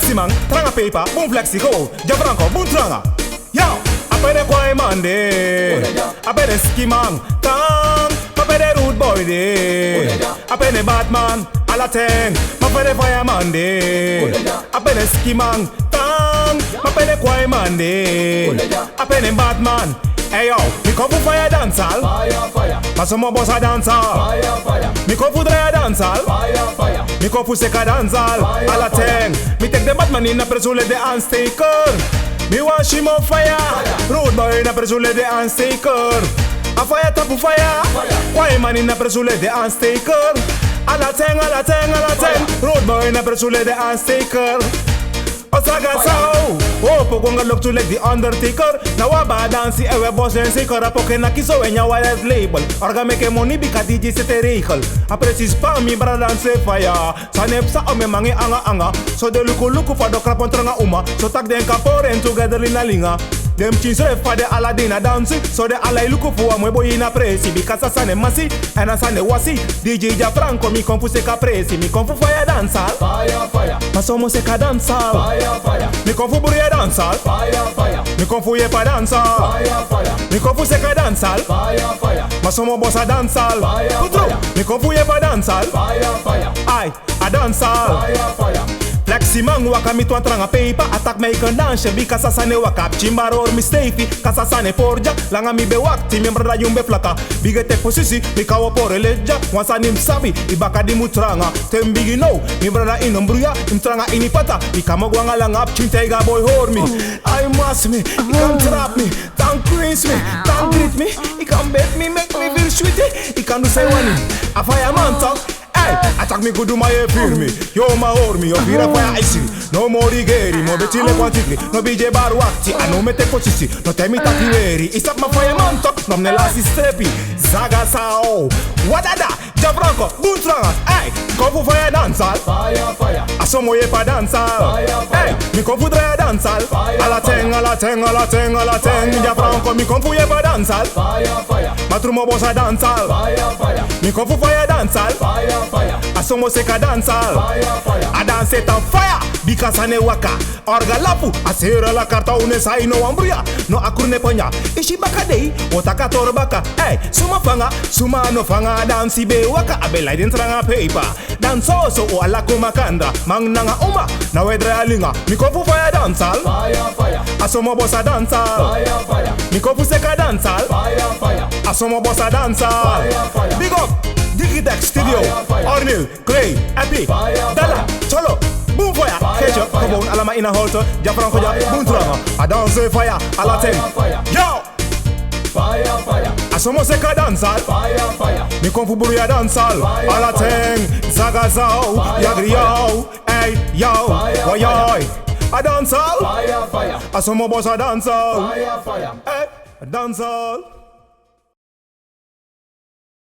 Flexi man, tranga paper, boom flexi go. Jabranco, boom tranga. Yo, apere kwai mande. Apere ski man, tang. Apere rude boy de. Apere Batman, ala teng. Apere fireman de. Apere ski man, tang. Apere kwai mande. Apere Batman. Hey yo, mi come for fire dancehall. Fire, fire. Paso mo boss a dancehall. Fire, fire. Mi come for dry dancehall. Fire, fire. Mi come for seka dancehall. Fire, Ala fire. teng. Mi take the Batman in a presule de hand sticker. Mi wash him on fire. Rude boy in a presule de hand sticker. A fire tapu fire. Why man in a presule de hand sticker. Ala teng, ala teng, ala teng. Rude boy in a presule de hand sticker. Osaga sao, oh pokonga look to like the Undertaker. Now aba dansi ewe boss en sikara poke na kiso enya wallet label. Orga make money bika DJ sete rekel. Apresi spam mi bra dance fire. Sanep sa ome mangi anga. So de luku for the crap on tranga uma. So tag den kaporen together in a linga. Dem chins ref for the Aladina dance. So the alai luku for mwe boy in a presi. Because asane masi and asane wasi. DJ Jafranco mi confuse ka presi. Mi confu fire dancehall. Fire, fire. Pasomo seka dancehall. Fire, fire. Mi confu buria dancehall. Fire, fire. Mi confu yepa dancehall. Fire, fire. Mi confu seka dancehall. Fire, fire. Masomo bossa dancehall. Fire, Putro. fire. Mi confu yepa dancehall. Fire, fire. Aye, a dancehall. Fire, fire. Flexi man waka mi tuan tranga paper. Attack me ikan dance. Bi kasasane waka chimbaro or mistake. Kasasane porja. Langa mi be wakti. Mi brada yumbe flaka. Bige tek posisi. Mi kawa pore leja. Wansa nim sabi. Ibaka di mutranga. Tem bigi no. Mi brada inombruya. Im tranga inipata. Ikamo gwanga langa up. Chintaiga boy hold me. I must me. He can trap me. Tongue cringe me. Tongue greet me. He can bet me. Make me feel sweetie. He can do say one. A fireman talk. Hey, attack me good do my fear me. Yo ma hold me, yo vira fire icy. No more rigeri, mo betile quantity. No BJ bar wakti, I no me te posisi. No tell me taki weri. It's up my fireman talk, no me lasi strepi. Zaga sao. Wadada, Jabranco, Buntranga. Hey, come for fire dancehall. Fire, fire. Asomo yepa dancehall. Fire, fire. Hey, mi come for dry dancehall. Fire, Ala teng, ala teng, ala teng, ala teng. Fire, Jabranco, mi come for yepa dancehall. Fire, fire. Matrumo bossa dancehall. Fire, fire. Mi come for fire dancehall. Fire, fire. Asomo seka dancehall. Fire, fire. A dance it on fire because ane waka orga lapu asera la karta une sai no ambruya no akurne ponya ishi baka dei otaka torbaka hey suma fanga suma no fanga dansi be waka abela den tranga paper dance so o ala kuma kanda mang nanga uma na wedra alinga mi kofu fire dancehall. Fire, fire. Asomo bossa dancehall. Fire, fire. Mi kofu seka dancehall. Fire, fire. Asomo bossa dancehall. Fire, fire. Big up Digitex Studio, Fire, fire. Ornil, Clay, Epic, Fire, Dala, Cholo, Boom Fire, Fire, Ketchup, fire. come on, Alama in a halter, Jafranco, Fire, Boom fire. Tranga, I dance fire, Ala Fire, ten. fire. Yo! Fire, fire. Asomo seka dancehall, Fire, fire. mi konfu buruya dancehall, Fire, Ala fire. ten, Zaga zao, Fire, Yagri yo, hey yo, Fire, wayoy, a dancehall, Fire, fire. Asomo boss a dancehall, Fire, fire. hey, a dancehall.